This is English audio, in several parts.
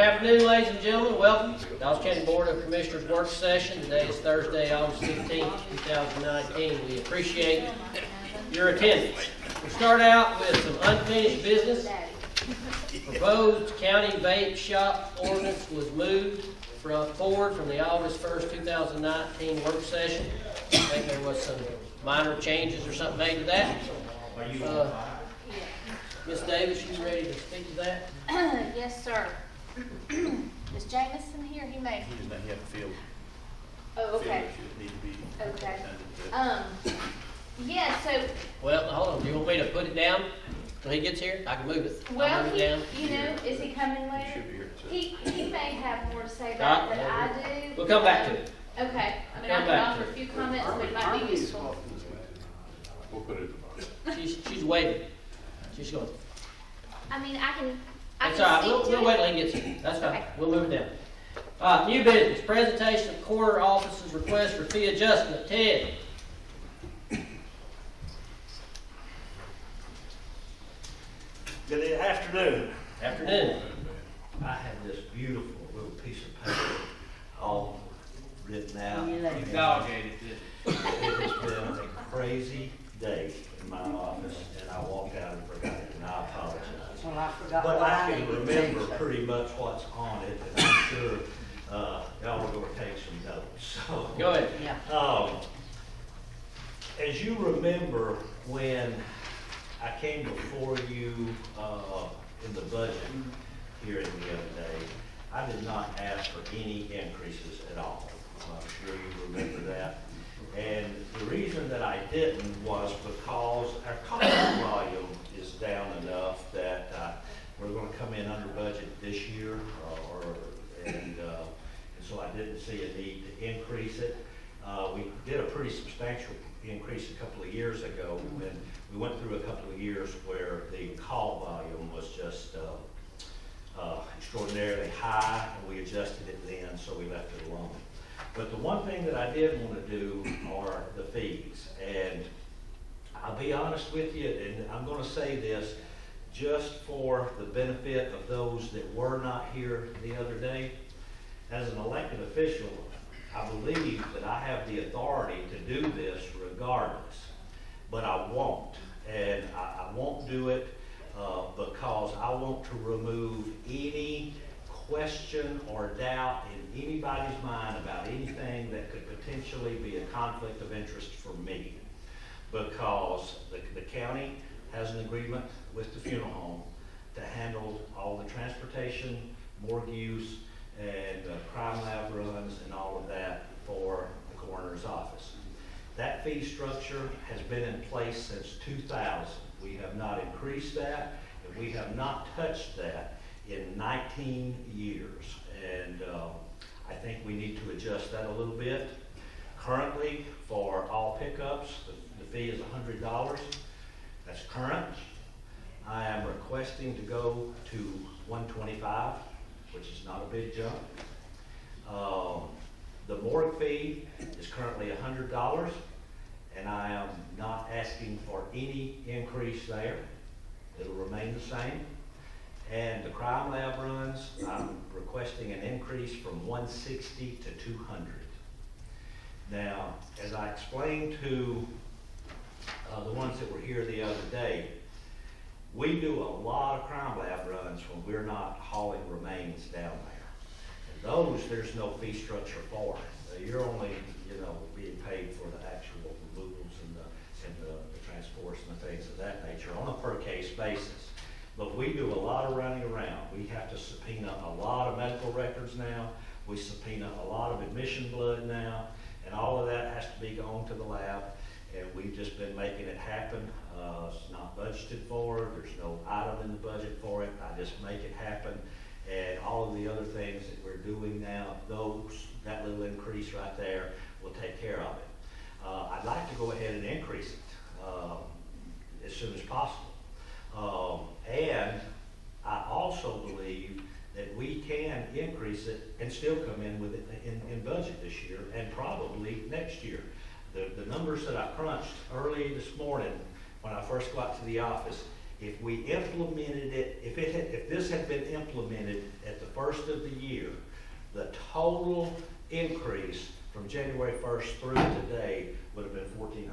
afternoon, ladies and gentlemen. Welcome to Dawes County Board of Commissioners work session. Today is Thursday, August 15th, 2019. We appreciate your attendance. We'll start out with some unfinished business. Proposed county vape shop ordinance was moved forward from the August 1st, 2019 work session. I think there was some minor changes or something made to that. Ms. Davis, you ready to speak to that? Yes, sir. Is Jameson here? He may. He does not have to field. Oh, okay. Need to be. Okay. Yeah, so, Well, hold on. Do you want me to put it down till he gets here? I can move it. I'll well, move it down. is he coming He later? should be here too. He may have more to say about it than I do. We'll come back to it. Okay. I mean, I Come can back offer to a few comments, but it might be useful. We'll put it at the bottom. She's waiting. She's going. I mean, I can That's all right. speak We'll to wait it. till he gets here. That's fine. Okay. We'll move it down. New business. Presentation of corner office's request for fee adjustment. Ted. Good afternoon. Afternoon. I have this beautiful little piece of paper all written out. You let And dog It has been a crazy day in my office, and I walked out and forgot it, and I apologize. Well, I forgot But what I I can need to remember say. pretty much what's on it, and I'm sure y'all are gonna take some notes, so. Go ahead. Yeah. As you remember, when I came before you in the budget hearing the other day, I did not ask for any increases at all. I'm sure you remember that. And the reason that I didn't was because our call volume is down enough that we're gonna come in under budget this year, and so I didn't see a need to increase it. We did a pretty substantial increase a couple of years ago, when we went through a couple of years where the call volume was just extraordinarily high, and we adjusted it then, so we left it alone. But the one thing that I did want to do are the fees, and I'll be honest with you, and I'm going to say this just for the benefit of those that were not here the other day. As an elected official, I believe that I have the authority to do this regardless, but I won't. And I won't do it because I want to remove any question or doubt in anybody's mind about anything that could potentially be a conflict of interest for me. Because the county has an agreement with the funeral home to handle all the transportation, morgue use, and crime lab runs and all of that for the coroner's office. That fee structure has been in place since 2000. We have not increased that, and we have not touched that in 19 years. And I think we need to adjust that a little bit. Currently, for all pickups, the fee is $100. That's current. I am requesting to go to $125, which is not a big jump. The morgue fee is currently $100, and I am not asking for any increase there. It'll remain the same. And the crime lab runs, I'm requesting an increase from 160 to 200. Now, as I explained to the ones that were here the other day, we do a lot of crime lab runs when we're not hauling remains down there. And those, there's no fee structure for. You're only, being paid for the actual removals and the transports and the things of that nature on a per case basis. But we do a lot of running around. We have to subpoena a lot of medical records now. We subpoena a lot of admission blood now, and all of that has to be gone to the lab. And we've just been making it happen. It's not budgeted for. There's no item in the budget for it. I just make it happen. And all of the other things that we're doing now, that little increase right there will take care of it. I'd like to go ahead and increase it as soon as possible. And I also believe that we can increase it and still come in with it in budget this year and probably next year. The numbers that I crunched early this morning when I first got to the office if we implemented it, if this had been implemented at the first of the year, the total increase from January 1st through today would have been $1,475.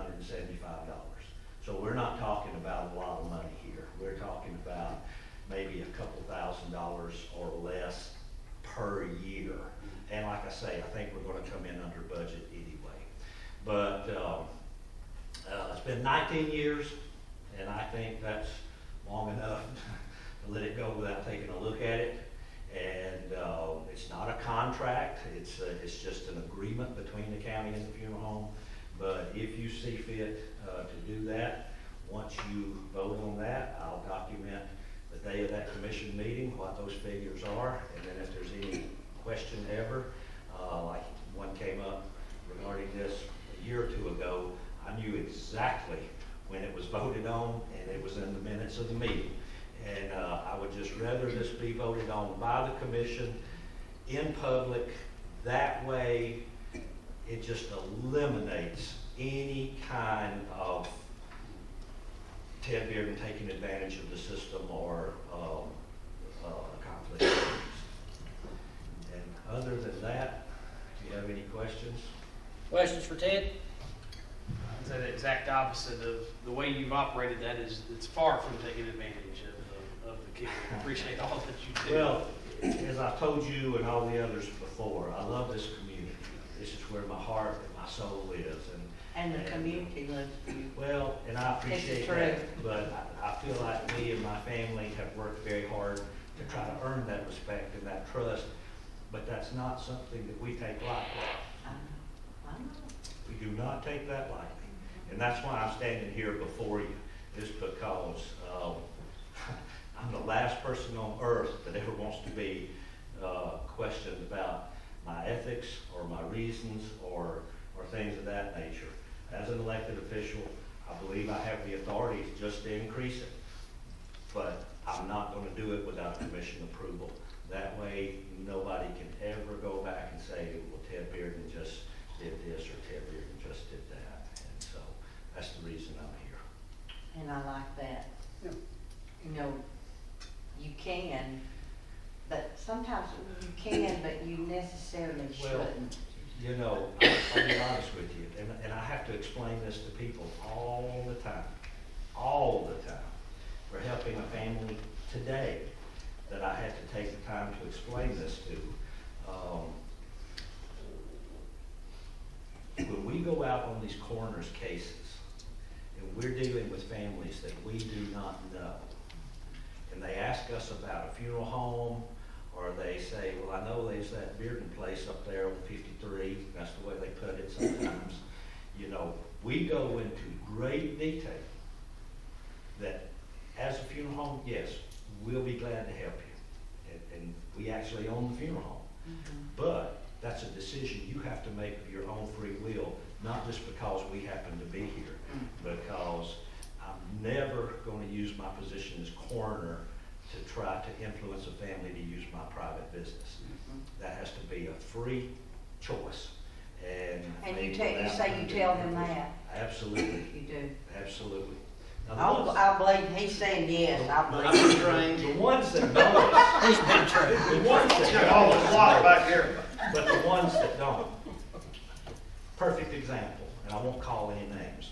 So we're not talking about a lot of money here. We're talking about maybe a couple $1,000s or less per year. And like I say, I think we're gonna come in under budget anyway. But it's been 19 years, and I think that's long enough to let it go without taking a look at it. And it's not a contract, it's just an agreement between the county and the funeral home. But if you see fit to do that, once you vote on that, I'll document the day of that commission meeting, what those figures are, and then if there's any question ever, like one came up regarding this a year or two ago, I knew exactly when it was voted on, and it was in the minutes of the meeting. And I would just rather this be voted on by the commission in public. That way, it just eliminates any kind of Ted Bearden taking advantage of the system or a conflict of interest. And other than that, do you have any questions? Questions for Ted? I'd say the exact opposite of the way you've operated that is, it's far from taking advantage of the kids. I appreciate all that you do. Well, as I've told you and all the others before, I love this community. This is where my heart and my soul is. And the community loves you. Well, and I appreciate true. that, but I feel like me and my family have worked very hard to try to earn that respect and that trust, but that's not something that we take lightly. I know. We do not take that lightly. And that's why I'm standing here before you, is because I'm the last person on earth that ever wants to be questioned about my ethics or my reasons or things of that nature. As an elected official, I believe I have the authority just to increase it, but I'm not going to do it without commission approval. That way, nobody can ever go back and say, well, Ted Bearden just did this or Ted Bearden just did that. And so that's the reason I'm here. And I like that. You know, you can, but sometimes you can, but you necessarily Well, shouldn't. You know, I'll be honest with you, and I have to explain this to people all the time. We're helping a family today that I had to take the time to explain this to. When we go out on these coroner's cases, and we're dealing with families that we do not know, and they ask us about a funeral home, or they say, well, I know there's that Bearden place up there on 53, that's the way they put it sometimes. You know, we go into great detail that as a funeral home, yes, we'll be glad to help you. And we actually own the funeral home. Mm-hmm. But that's a decision you have to make of your own free will, not just because we happen to be here, because I'm never going to use my position as coroner to try to influence a family to use my private business. That has to be a free choice. And you say you tell them that? Absolutely, You do. absolutely. Now, I believe, he's saying yes, I I've believe. been trained. the ones that know us, He's been trained. the ones that know us, back here. but the ones that don't. Perfect example, and I won't call any names.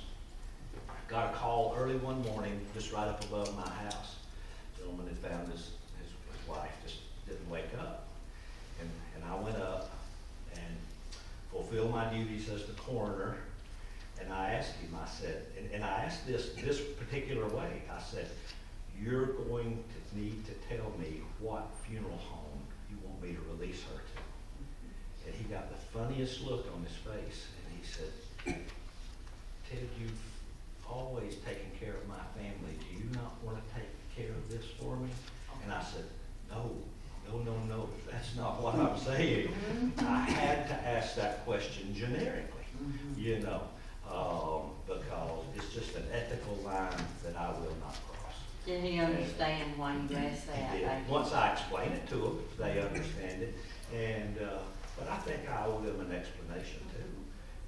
Got a call early one morning, just right up above my house. Gentleman had found his wife just didn't wake up. And I went up and fulfilled my duties as the coroner. And I asked him, I said, and I asked this particular way, I said, you're going to need to tell me what funeral home you want me to release her to. And he got the funniest look on his face, and he said, Ted, you've always taken care of my family. Do you not want to take care of this for me? And I said, no, that's not what I'm saying. I had to ask that question generically, you know, because it's just an ethical line that I will not cross. Did he understand why you asked that? He did. Once I explain it to them, they understand it. And, but I think I owe them an explanation too.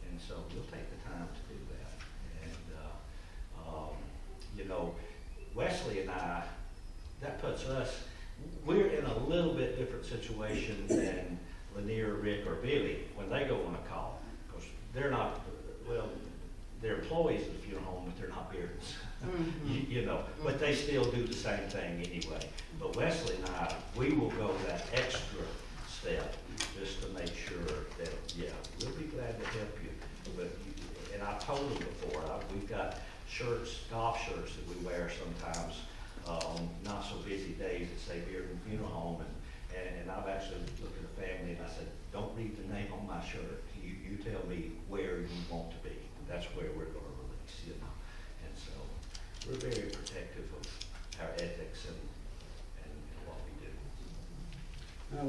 And so we'll take the time to do that. And, you know, Wesley and I, that puts us, we're in a little bit different situation than Lanier, Rick, or Billy when they go on a call. Because they're not, well, they're employees of the funeral home, but they're not Beards. You know, but they still do the same thing anyway. But Wesley and I, we will go that extra step just to make sure that, yeah, we'll be glad to help you. But, and I've told them before, we've got shirts, golf shirts that we wear sometimes on not so busy days that say Bearden Funeral Home. And I've actually looked at the family and I said, don't read the name on my shirt. You tell me where you want to be. That's where we're going to release, you know. And so we're very protective of our ethics and what we do.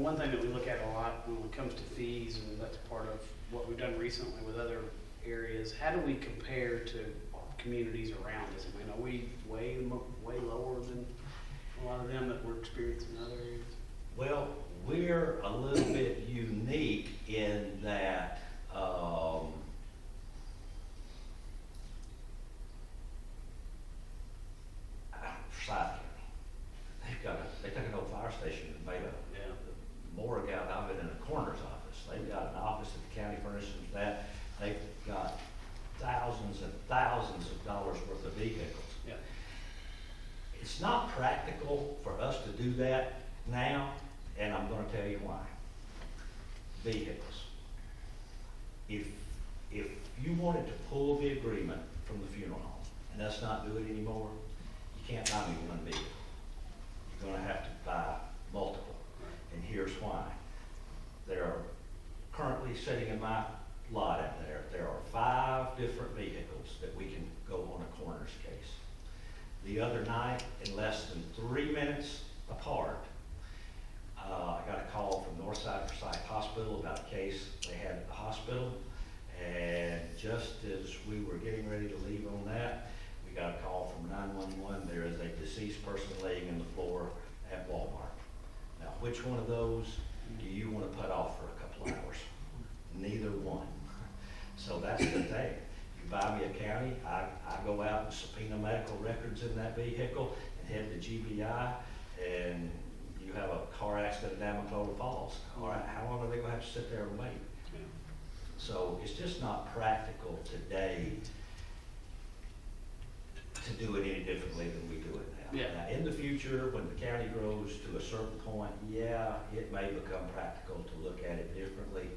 One thing that we look at a lot when it comes to fees, and that's part of what we've done recently with other areas, how do we compare to communities around us? I mean, are we way lower than a lot of them that we're experiencing in other areas? Well, we're a little bit unique in that Forsyth County, they took an old fire station and made a morgue out of it in a coroner's office. They've got an office that the county furnishes that. They've got thousands and thousands of dollars worth of vehicles. Yeah. It's not practical for us to do that now, and I'm gonna tell you why. Vehicles. If you wanted to pull the agreement from the funeral home and us not do it anymore, you can't buy me one vehicle. You're gonna have to buy multiple. And here's why. There are currently sitting in my lot out there are 5 different vehicles that we can go on a coroner's case. The other night, in less than 3 minutes apart, I got a call from Northside Forsyth Hospital about a case they had at the hospital. And just as we were getting ready to leave on that, we got a call from 911. There is a deceased person laying in the floor at Walmart. Now, which one of those do you want to put off for a couple hours? Neither one. So that's the thing. You buy me a county, I go out and subpoena medical records in that vehicle and head to GBI, and you have a car accident down McClover Falls. All right, how long are they going to have to sit there and wait? Yeah. So it's just not practical today to do it any differently than we do it now. Yeah. Now, in the future, when the county grows to a certain point, yeah, it may become practical to look at it differently.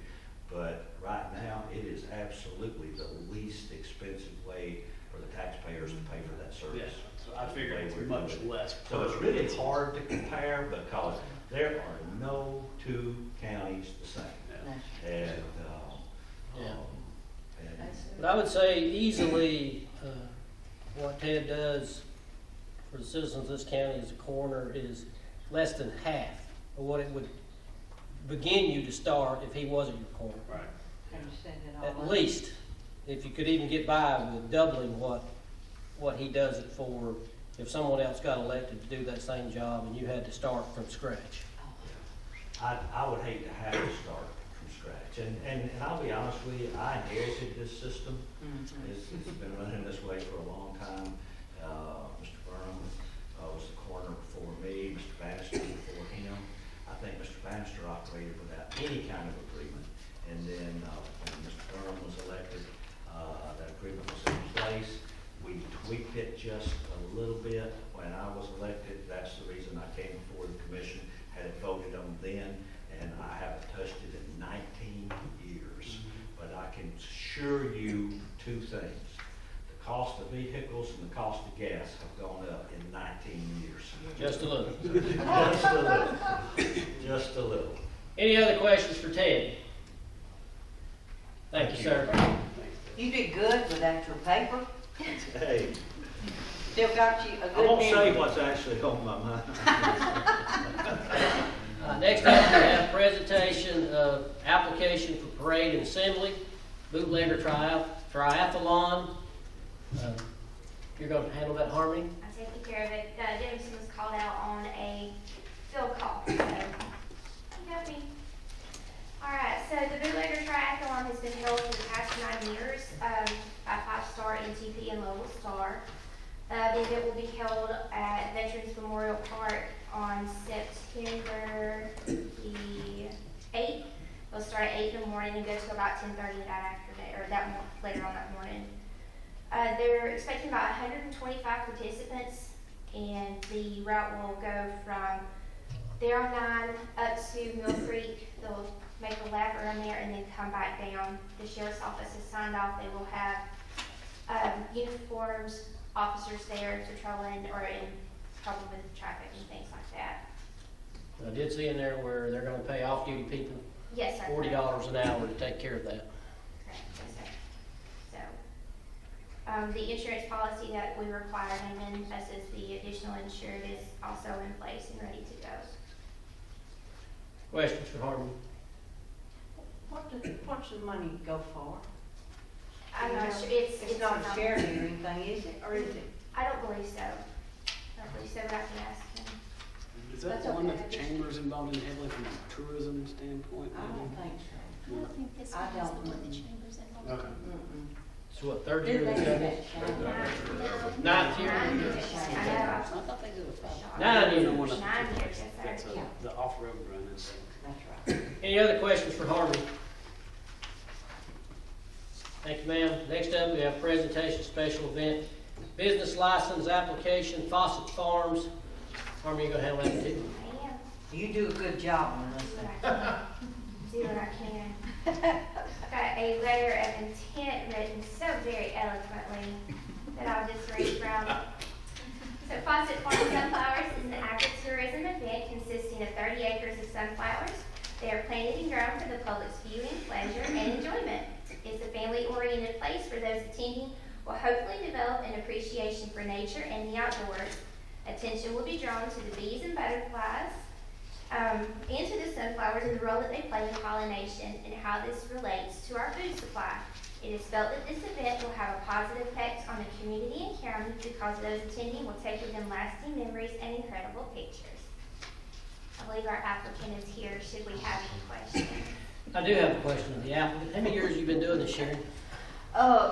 But right now, it is absolutely the least expensive way for the taxpayers to pay for that Yeah, service. so I figure it's We're much doing it. less. So it's really hard to compare because there are no 2 counties the same. Yeah. And, Yeah. and But I would say easily, what Ted does for the citizens of this county as a coroner is less than half of what it would begin you to start if he wasn't your coroner. Right. And you send it all At up. least, if you could even get by with doubling what he does it for, if someone else got elected to do that same job and you had to start from scratch. I would hate to have to start from scratch. And I'll be honest with you, I inherited this system. It's been running this way for a long time. Mr. Burnham was the coroner before me, Mr. Bannister before him. I think Mr. Bannister operated without any kind of agreement. And then when Mr. Burnham was elected, that agreement was in place. We tweaked it just a little bit when I was elected. That's the reason I came before the commission, had it voted on then, and I haven't touched it in 19 years. But I can assure you 2 things. The cost of vehicles and the cost of gas have gone up in 19 years. Just a little. Just a little. Just a little. Any other questions for Ted? Thank you, sir. You did good with actual paper. Hey, Still got you a I good won't say memory. what's actually on my mind. Next up, we have presentation of application for parade and assembly, bootlegger triathlon. You're going to handle that, Harmony? I'm taking care of it. Jameson was called out on a field call, so you got me. All right, so the bootlegger triathlon has been held for the past 9 years by 5-star NTP and Lowell Star. The event will be held gonna go till about 10:30 that afternoon, or later on that morning. They're expecting about 125 participants, and the route will go from there on 9 up to Mill Creek. They'll make a lap around there and then come back down. The sheriff's office has signed off. They will have uniforms, officers there patrolling or in trouble with traffic and things like that. I did see in there where they're gonna pay off-duty people Yes, sir. $40 an hour to take care of that. Correct, yes, sir. So, the insurance policy that we require them in, as is the additional insured, is also in place and ready to go. Questions for Harmony? What's the money go for? I'm not sure, It's not a charity or anything, is it, or is it? I don't believe so. I don't believe so, but I can ask him. Is that That's one okay. that the chamber's involved in heavily from a tourism standpoint? I don't think so. I don't think this I one is the don't one the know. chambers involved. Okay. Mm-mm. So what, third year Didn't we've they done do this? that? Ninth year? I know. I thought they did it five. 9 You years. don't wanna- 9 years, yes, sir. That's the off-road run is. That's right. Any other questions for Harmony? Thank you, ma'am. Next up, we have presentation, special event, business license application, Fawcett Farms. Harmony, you gonna handle that too? I am. You do a good job on this. Do what I can. Got a letter of intent written so very eloquently that I'll just read from. So Fawcett Farm Sunflowers is an agritourism event consisting of 30 acres of sunflowers. They are planted and grown for the public's viewing, pleasure, and enjoyment. It's a family-oriented place where those attending will hopefully develop an appreciation for nature and the outdoors. Attention will be drawn to the bees and butterflies, and to the sunflowers and the role that they play in pollination and how this relates to our food supply. It is felt that this event will have a positive effect on the community and county because those attending will take with them lasting memories and incredible pictures. I believe our applicant is here. Should we have any questions? I do have a question of the applicant. How many years have you been doing this, Sharon?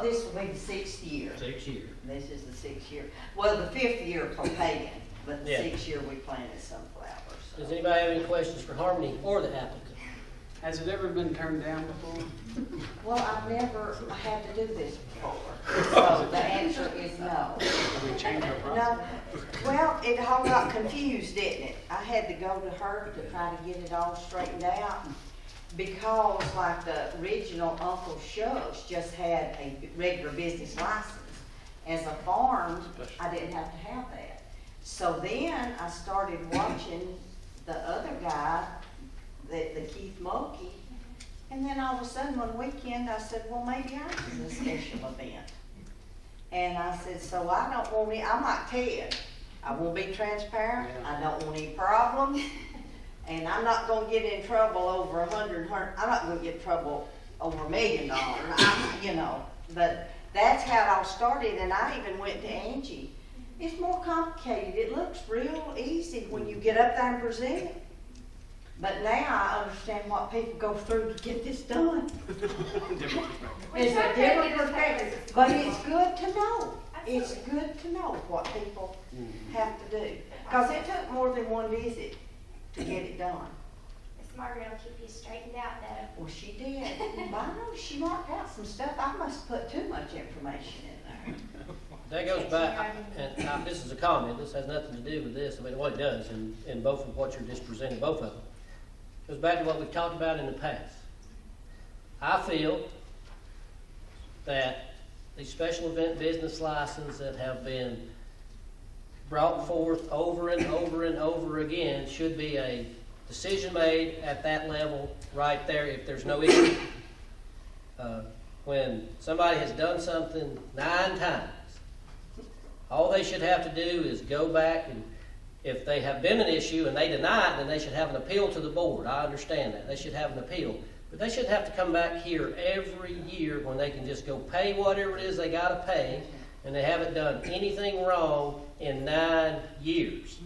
This will be the 6th year. 6 years. This is the 6th year. Well, the 5th year for pagan, but the Yeah. 6th year we planted sunflowers. so. Does anybody have any questions for Harmony or the applicant? Has it ever been turned down before? Well, I've never had to do this before, so the answer is no. Have we changed our process? No, well, it all got confused, didn't it? I had to go to her to try to get it all straightened out. Because like the original Uncle Shucks just had a regular business license. As a farm, I didn't have to have that. So then I started watching the other guy, the Keith Mulkey, and then all of a sudden one weekend I said, well, maybe I can do a special event. And I said, so I don't want any, I'm like Ted, I won't be transparent, I don't want any problems, and I'm not gonna get in trouble over I'm not gonna get in trouble over $1 million, you know, but that's how it all started, and I even went to Angie. It's more complicated, it looks real easy when you get up there and present it. But now I understand what people go through to get this done. Different perspective. It's a different perspective, but it's good to know. It's good to know what people have to do. Because it took more than one visit to get it done. Miss Margaret will keep you straightened out though. Well, she did. But I know she marked out some stuff. I must put too much information in there. That goes back, and this is a comment, this has nothing to do with this, I mean, what it does in both of what you're just presenting, both of them. Goes back to what we've talked about in the past. I feel that these special event business licenses that have been brought forth over and over and over again should be a decision made at that level right there if there's no issue. When somebody has done something 9 times, all they should have to do is go back, and if they have been an issue and they deny it, then they should have an appeal to the board. I understand that. They should have an appeal. But they should have to come back here every year when they can just go pay whatever it is they got to pay, and they haven't done anything wrong in 9 years.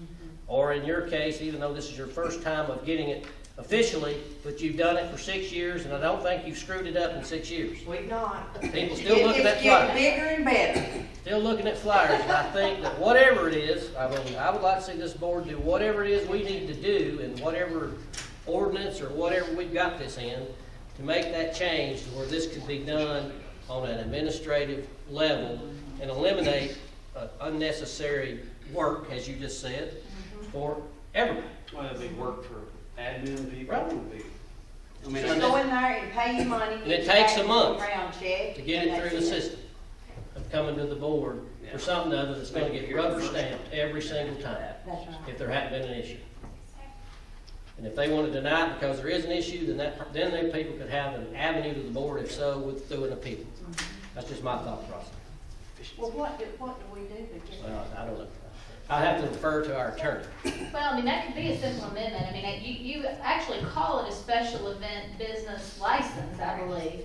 Or in your case, even though this is your first time of getting it officially, but you've done it for 6 years, and I don't think you've screwed it up in 6 years. We've not. People still looking at It's flyers. getting bigger and better. Still looking at flyers, and I think that whatever it is, I mean, I would like to see this board do whatever it is we need to do, and whatever ordinance or whatever we've got this in, to make that change to where this could be done on an administrative level and eliminate unnecessary work, as you just said, for everybody. Well, it'd be work for admin people, Right. it'd be, I mean, Just go in there and pay you money. And it takes a month background check, To get and it through that's the system of coming to the board for something other that's gonna get rubber stamped every single time, That's right. if there hadn't been an issue. And if they want to deny it because there is an issue, then the people could have an avenue to the board, if so, through an appeal. That's just my thought process. Well, what do we do to get? Well, I don't know. I have to refer to our attorney. Well, I mean, that could be a simple amendment. I mean, you actually call it a special event business license, I believe.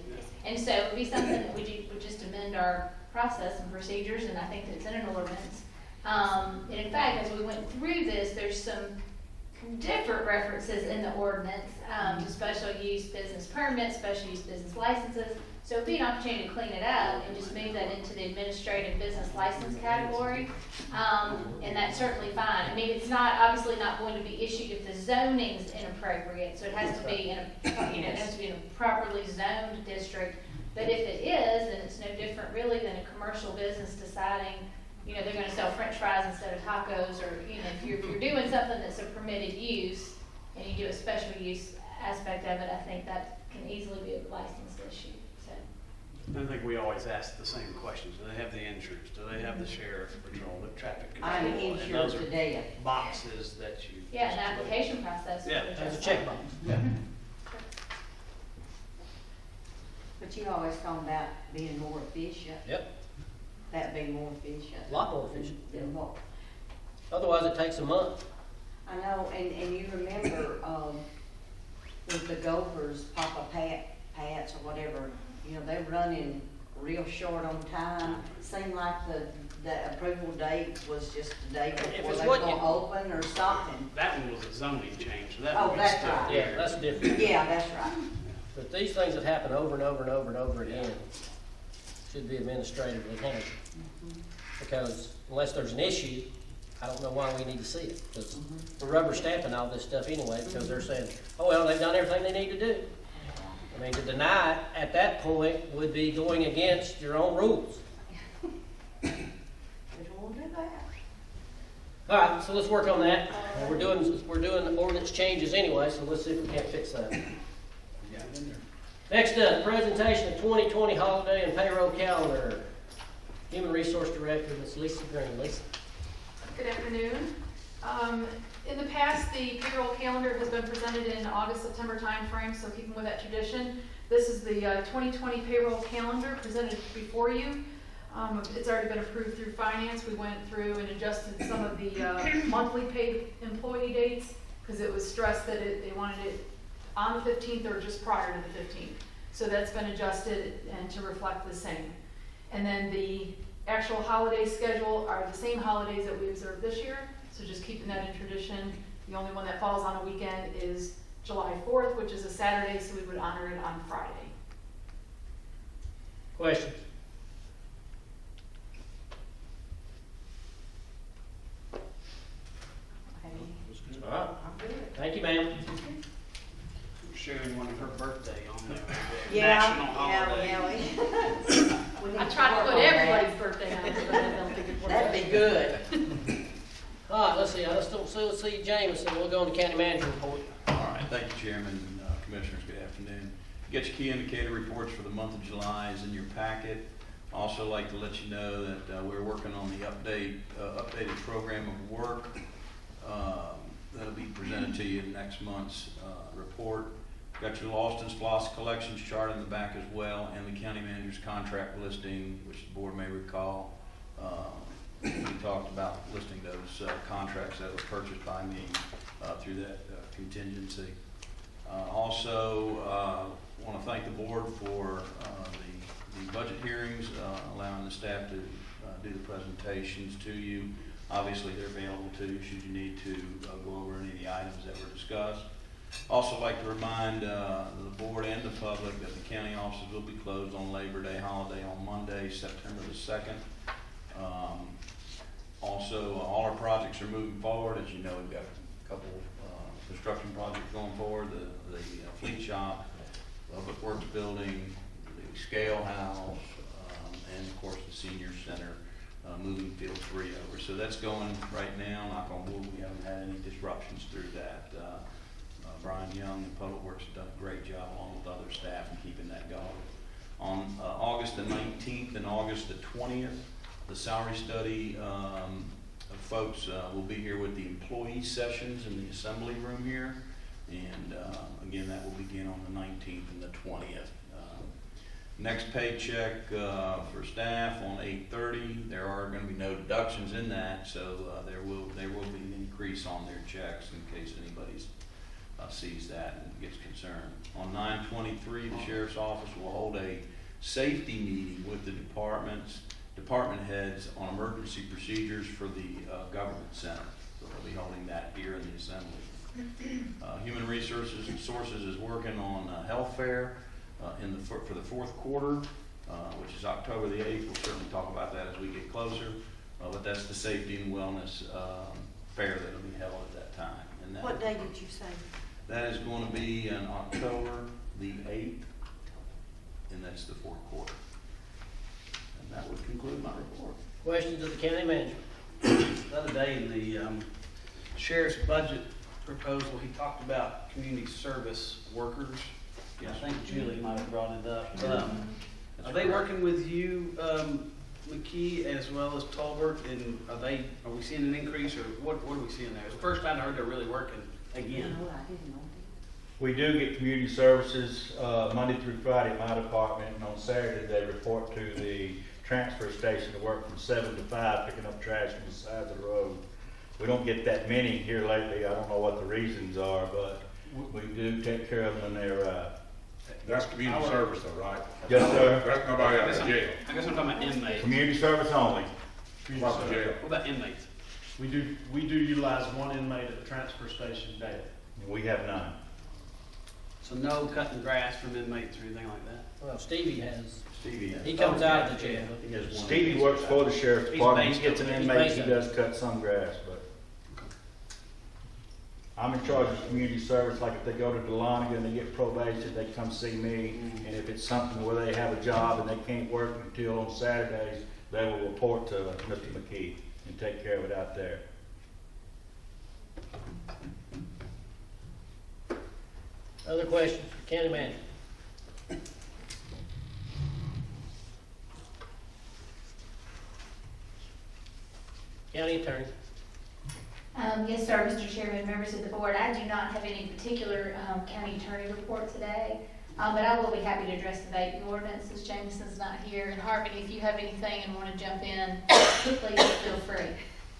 And so it would be something that we would just amend our process and procedures, and I think that it's in an ordinance. And in fact, as we went through this, there's some different references in the ordinance to special use business permits, special use business licenses. So it'd be an opportunity to clean it up and just move that into the administrative business license category. And that's certainly fine. I mean, it's not, obviously not going to be issued if the zoning's inappropriate, so it has to be in a, it has to be in a properly zoned district. But if it is, then it's no different really than a commercial business deciding, they're gonna sell french fries instead of tacos, or, if you're doing something that's a permitted use, and you do a special use aspect of it, I think that can easily be a license issue, so. I think we always ask the same questions. Do they have the insurance? Do they have the sheriff patrol, the traffic control? I'm And insured those to are death. boxes that you. Yeah, an application process. Yeah, There's a checkbox. But you always talk about being more efficient. Yep, That'd be more efficient. a lot more efficient. Than what? Otherwise, it takes a month. I know, and you remember, with the Gophers, Papa Pat's or whatever, they're running real short on time. Seemed like the approval date was just the day If before it's they were what you- gonna open or something. That one was a zoning change, so that Oh, would be that's still right. Yeah, here. that's different. Yeah, that's right. But these things that happen over and over and over and over again should be administratively handled. Because unless there's an issue, I don't know why we need to see it. Because we're rubber stamping all this stuff anyway, because they're saying, oh, well, they've done everything they need to do. I mean, to deny it at that point would be going against your own rules. We don't wanna do that. All right, so let's work on that. We're doing ordinance changes anyway, so let's see if we can't fix that. Next up, presentation of 2020 holiday and payroll calendar. Human Resource Director, Ms. Lisa Green. Lisa? Good afternoon. In the past, the payroll calendar has been presented in August, September timeframe, so keeping with that tradition. This is the 2020 payroll calendar presented before you. It's already been approved through finance. We went through and adjusted some of the monthly paid employee dates because it was stressed that they wanted it on the 15th or just prior to the 15th. So that's been adjusted and to reflect the same. And then the actual holiday schedule are the same holidays that we observed this year. So just keeping that in tradition. The only one that falls on a weekend is July 4th, which is a Saturday, so we would honor it on Friday. Questions? All right. I'm good. Thank you, ma'am. Sharing one of her birthday on there. Yeah, National holiday. we need I try to work put on that. everybody's birthday on it, but I don't think it works. That'd be good. All right, let's see. I just don't see Jameson. We'll go on to county manager report. All right, thank you, Chairman and Commissioners. Good afternoon. Get your key indicator reports for the month of July is in your packet. Also like to let you know that we're working on the updated program of work. That'll be presented to you in next month's report. Got your lost and lost collections chart in the back as well, and the county manager's contract listing, which the board may recall. We talked about listing those contracts that were purchased by me through that contingency. Also, want to thank the board for the budget hearings, allowing the staff to do the presentations to you. Obviously, they're available to you should you need to go over any of the items that were discussed. Also like to remind the board and the public that the county offices will be closed on Labor Day holiday on Monday, September the 2nd. Also, all our projects are moving forward. As you know, we've got a couple construction projects going forward, the fleet shop, Lubbock Public Works Building, the Scale House, and of course the Senior Center, moving Field 3 over. So that's going right now, knock on wood, we haven't had any disruptions through that. Brian Young and Public Works have done a great job along with other staff in keeping that going. On August the 19th and August the 20th, the salary study folks will be here with the employee sessions in the assembly room here. And again, that will begin on the 19th and the 20th. Next paycheck for staff on 8/30. There are going to be no deductions in that, so there will be an increase on their checks in case anybody sees that and gets concerned. On 9/23, the sheriff's office will hold a safety meeting with the department heads on emergency procedures for the government center. So they'll be holding that here in the assembly. Human Resources is working on health fair for the fourth quarter, which is October the 8th. We'll certainly talk about that as we get closer. But that's the safety and wellness fair that will be held at that time. And that, What day did you say? that is going to be on October the 8th, and that's the fourth quarter. And that would conclude my report. Questions of the county manager? The other day in the sheriff's budget proposal, he talked about community service workers. Yes. I think Julie might have brought it up. That's Are they correct. working with you, McKee, as well as Tolbert, and are we seeing an increase, or what are we seeing there? It's the first time I heard they're really working again. No, I didn't know. We do get community services Monday through Friday in my department, and on Saturday they report to the transfer station to work from 7 to 5, picking up trash from the sides of the road. We don't get that many here lately. I don't know what the reasons are, but we do take care of them when they arrive. That's community service though, right? Yes, sir. That's nobody out of jail. I guess I'm talking about inmates. Community service only. What's the jail? What about inmates? We do utilize one inmate at the transfer station daily. We have none. So no cutting grass from inmates or anything like that? Well, Stevie has. Stevie. He comes out of the jail. He has one. Stevie works for the sheriff's He's department. based He gets an over there. inmate, He's he based does cut some grass, but I'm in charge of community service. Like if they go to Dahlonega and they get probation, they come see me. And if it's something where they have a job and they can't work until on Saturdays, they will report to Mr. McKee and take care of it out there. Other questions for county manager? County attorney. Yes, sir, Mr. Chairman, members of the board, I do not have any particular county attorney report today, but I will be happy to address the vaping ordinance since Jameson's not here. And Harvey, if you have anything and want to jump in, please feel free.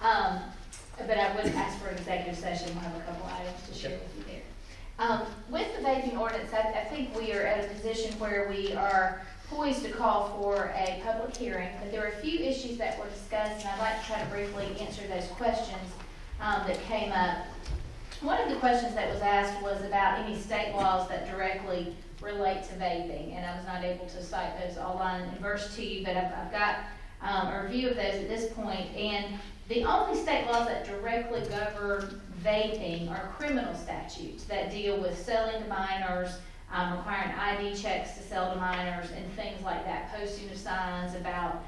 But I would ask for an executive session. We'll have a couple items to share with you there. With the vaping ordinance, I think we are at a position where we are poised to call for a public hearing, but there are a few issues that were discussed, and I'd like to try to briefly answer those questions that came up. One of the questions that was asked was about any state laws that directly relate to vaping, and I was not able to cite those all line and verse to you, but I've got a review of those at this point, and the only state laws that directly govern vaping are criminal statutes that deal with selling to minors, requiring ID checks to sell to minors, and things like that, posting of signs about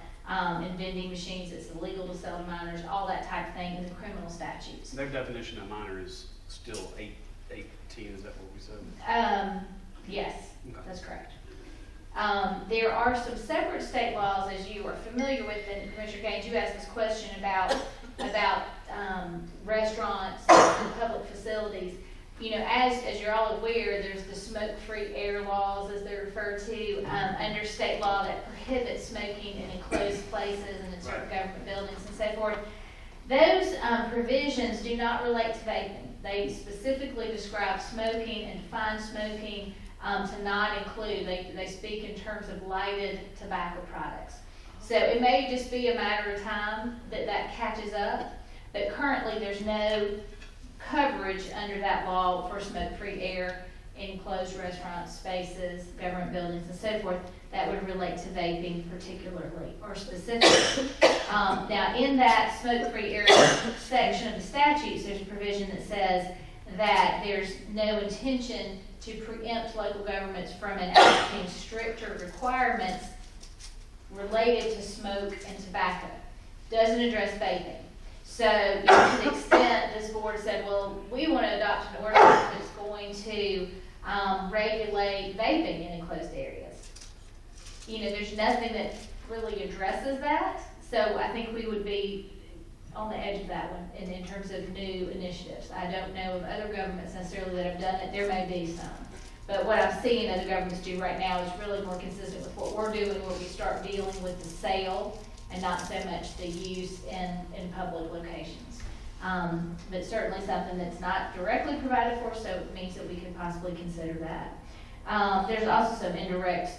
in vending machines it's illegal to sell to minors, all that type of thing in the criminal statutes. Their definition of minor is still 18, is that what we said? Yes, Okay. that's correct. There are some separate state laws, as you are familiar with, and Commissioner Gaines, you asked this question about restaurants and public facilities. You know, as you're all aware, there's the smoke-free air laws, as they're referred to, under state law that prohibits smoking in enclosed places and in certain government buildings and so forth. Those provisions do not relate to vaping. They specifically describe smoking and define smoking to not include, they speak in terms of lighted tobacco products. So it may just be a matter of time that catches up, but currently there's no coverage under that law for smoke-free air in enclosed restaurants, spaces, government buildings, and so forth that would relate to vaping particularly or specifically. Now, in that smoke-free air section of the statutes, there's a provision that says that there's no intention to preempt local governments from enacting stricter requirements related to smoke and tobacco. Doesn't address vaping. So, you know, to the extent this board said, well, we want to adopt an ordinance that's going to regulate vaping in enclosed areas. You know, there's nothing that really addresses that. So I think we would be on the edge of that one in terms of new initiatives. I don't know of other governments necessarily that have done it. There may be some. But what I'm seeing other governments do right now is really more consistent with what we're doing, where we start dealing with the sale and not so much the use in public locations. But certainly something that's not directly provided for, so it means that we can possibly consider that. There's also some indirect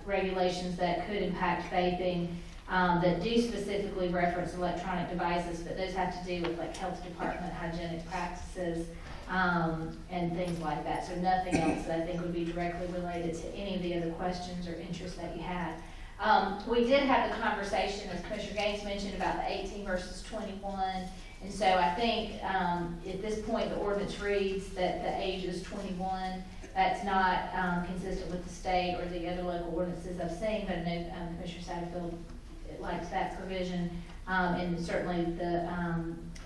regulations that could impact vaping that do specifically reference electronic devices, but those have to do with like health department hygienic practices and things like that. So nothing else that I think would be directly related to any of the other questions or interests that you had. We did have the conversation, as Commissioner Gaines mentioned, about the 18 versus 21. And so I think at this point, the ordinance reads that the age is 21. That's not consistent with the state or the other local ordinances I've seen, but I know Commissioner Satterfield likes that provision. And certainly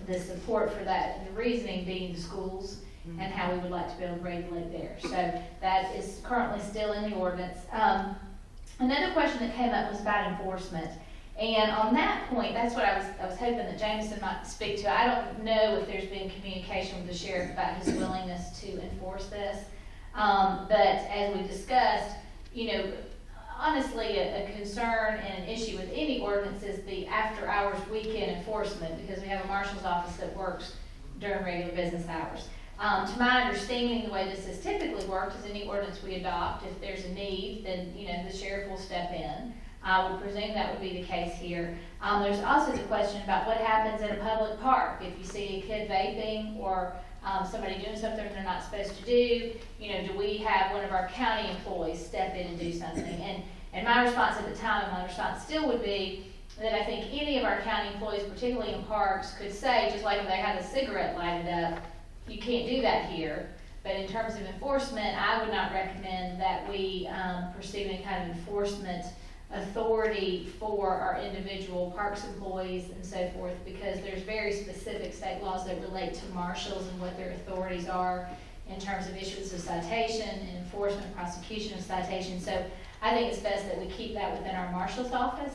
the support for that, the reasoning being the schools and how we would like to be able to regulate there. So that is currently still in the ordinance. Another question that came up was about enforcement. And on that point, that's what I was hoping that Jameson might speak to. I don't know if there's been communication with the sheriff about his willingness to enforce this. But as we discussed, you know, honestly, a concern and an issue with any ordinance is the after-hours weekend enforcement, because we have a marshal's office that works during regular business hours. To my understanding, the way this has typically worked is any ordinance we adopt, if there's a need, then, you know, the sheriff will step in. I would presume that would be the case here. There's also the question about what happens in a public park. If you see a kid vaping or somebody doing something they're not supposed to do, you know, do we have one of our county employees step in and do something? And my response at the time, and my response still would be that I think any of our county employees, particularly in parks, could say, just like if they had a cigarette lighted up, you can't do that here. But in terms of enforcement, I would not recommend that we pursue any kind of enforcement authority for our individual parks employees and so forth, because there's very specific state laws that relate to marshals and what their authorities are in terms of issuance of citation and enforcement, prosecution of citation. So I think it's best that we keep that within our marshal's office.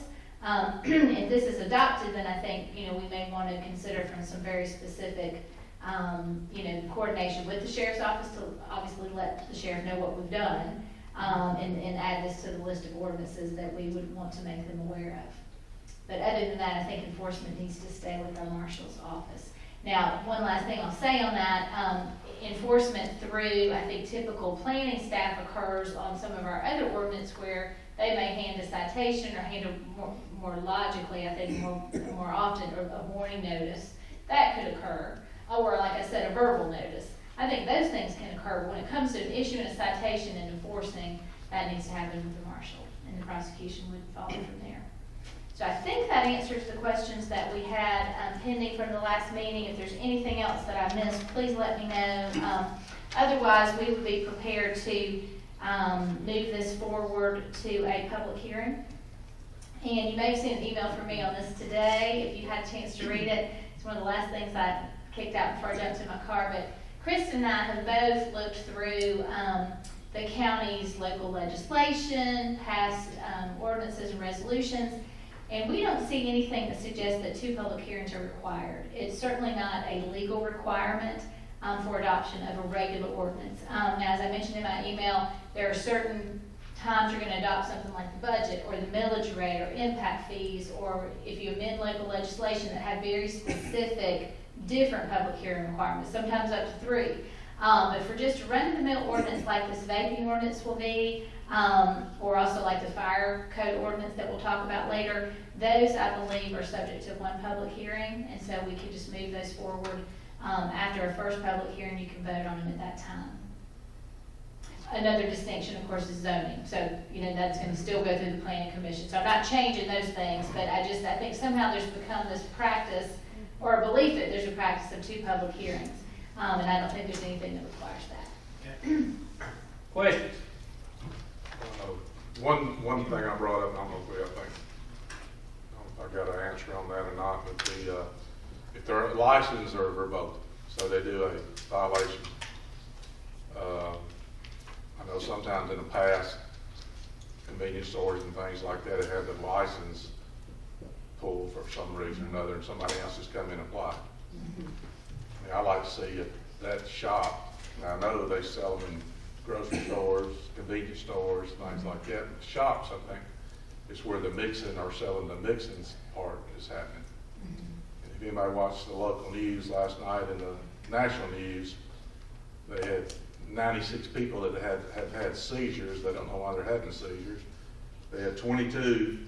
If this is adopted, then I think, you know, we may want to consider from some very specific you know, coordination with the sheriff's office to obviously let the sheriff know what we've done, and add this to the list of ordinances that we would want to make them aware of. But other than that, I think enforcement needs to stay with our marshal's office. Now, one last thing I'll say on that, enforcement through, I think, typical planning staff occurs on some of our other ordinance where they may hand a citation or hand a more logically, I think, more often, or a warning notice. That could occur. Or, like I said, a verbal notice. I think those things can occur. When it comes to issuing a citation and enforcing, that needs to happen with the marshal, and the prosecution would follow from there. So I think that answers the questions that we had pending from the last meeting. If there's anything else that I missed, please let me know. Otherwise, we would be prepared to move this forward to a public hearing. And you may have seen an email from me on this today. If you had a chance to read it, it's one of the last things I kicked out before I jumped in my car. But Kristen and I have both looked through the county's local legislation, past ordinances and resolutions, and we don't see anything that suggests that 2 public hearings are required. It's certainly not a legal requirement for adoption of a regular ordinance. Now, as I mentioned in my email, there are certain times you're going to adopt something like the budget or the millage rate or impact fees, or if you amend local legislation that have very specific different public hearing requirements, sometimes up to 3. But for just a run-of-the-mill ordinance like this vaping ordinance will be, or also like the fire code ordinance that we'll talk about later, those I believe are subject to 1 public hearing, and so we could just move those forward. After a first public hearing, you can vote on them at that time. Another distinction, of course, is zoning. So, you know, that's going to still go through the planning commission. So I'm not changing those things, but I think somehow there's become this practice, or a belief that there's a practice of 2 public hearings. And I don't think there's anything that requires that. Questions? One thing I brought up, I don't know if I got an answer on that or not, but if their licenses are revoked, so they do a violation. I know sometimes in the past, convenience stores and things like that have had the license pulled for some reason or another, and somebody else has come in and applied. I mean, I like to see if that shop, and I know they sell them in grocery stores, convenience stores, things like that, but shops, I think, is where the mixing or selling the mixing part is happening. And if anybody watched the local news last night in the national news, they had 96 people that have had seizures. They don't know why they're having seizures. They had 22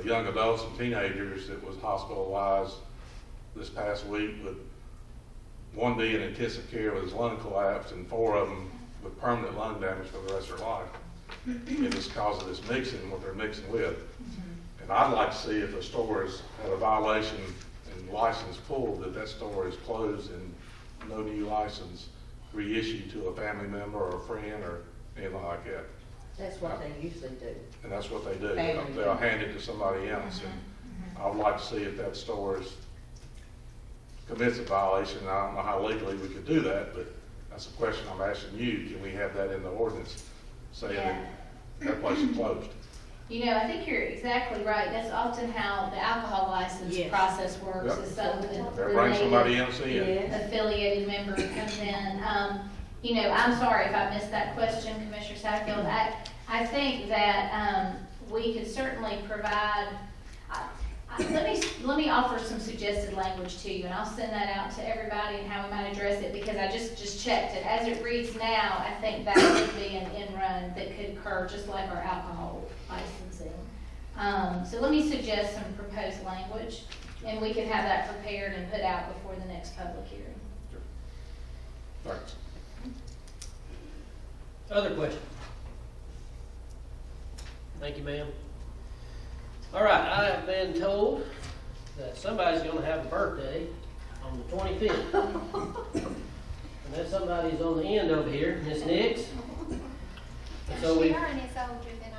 young adults and teenagers that was hospitalized this past week, with one being in intensive care with his lung collapse and 4 of them with permanent lung damage for the rest of their life. And it's because of this mixing, what they're mixing with. And I'd like to see if a store has had a violation and license pulled, that store is closed and no new license reissued to a family member or a friend or anything like that. That's what they usually do. And that's what they do. Family. They'll hand it to somebody else. And I would like to see if that store commits a violation. I don't know how legally we could do that, but that's a question I'm asking you. Can we have that in the ordinance, saying that place is closed? You know, I think you're exactly right. That's often how the alcohol license process works. Yep. Is some They'll bring somebody else in. affiliated member comes in. You know, I'm sorry if I missed that question, Commissioner Satterfield. I think that we could certainly provide. Let me offer some suggested language to you, and I'll send that out to everybody and how we might address it, because I just checked it. As it reads now, I think that would be an end run that could occur just like our alcohol licensing. So let me suggest some proposed language, and we can have that prepared and put out before the next public hearing. Thanks. Other questions? Thank you, ma'am. All right, I have been told that somebody's gonna have a birthday on the 25th. And that somebody's on the end over here, Miss Nix. So we, Sharon is older than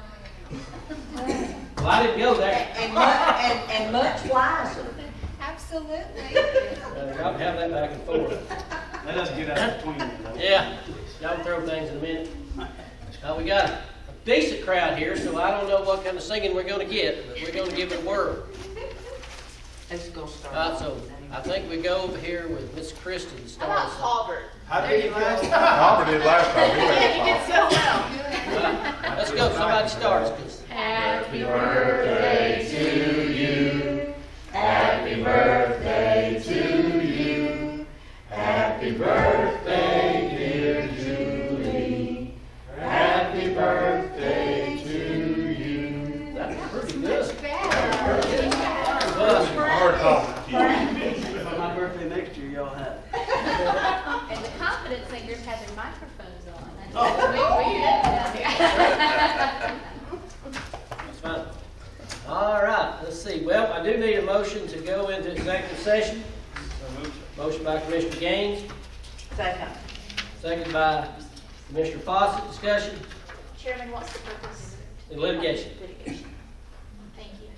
I am. well, I didn't go there. And much wiser. Absolutely. Y'all can have that back and forth. Let us get out between them, though. Yeah, y'all can throw things in a minute. We got a decent crowd here, so I don't know what kind of singing we're gonna get, but we're gonna give it a whirl. Who's gonna start? So I think we go over here with Miss Kristen to start us off. Halbert? How did you last time? Robert did last time. He went So well. Let's go, somebody starts, 'cause Happy birthday to you. Happy birthday to you. Happy birthday, dear Julie. Happy birthday to you. that's pretty good. hard talking to you. For my birthday next year, y'all have. And the confident singers have their microphones on. That's That's fine. All right, let's see. Well, I do need a motion to go into executive session. Motion by Commissioner Gaines, Second. second by Commissioner Fawcett. Discussion, Chairman, what's the purpose? litigation. Litigation. Thank you.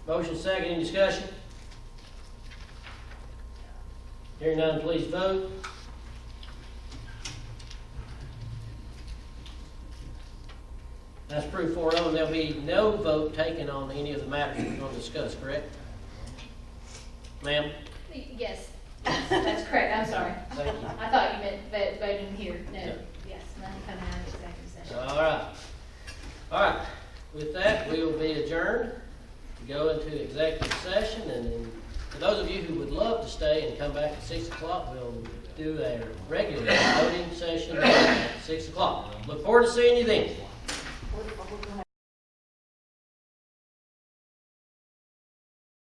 Motion second, any discussion? Hearing none, please vote. That's approved 4-0, and there'll be no vote taken on any of the matters we're going to discuss, correct? Ma'am? Yes, that's correct. I'm sorry. Thank you. I thought you meant voting here. No, Yeah. yes, none coming out of executive session. All right. All right. With that, we will be adjourned to go into executive session. And then for those of you who would love to stay and come back at 6 o'clock, we'll do a regular voting session at 6 o'clock. Look forward to seeing you then.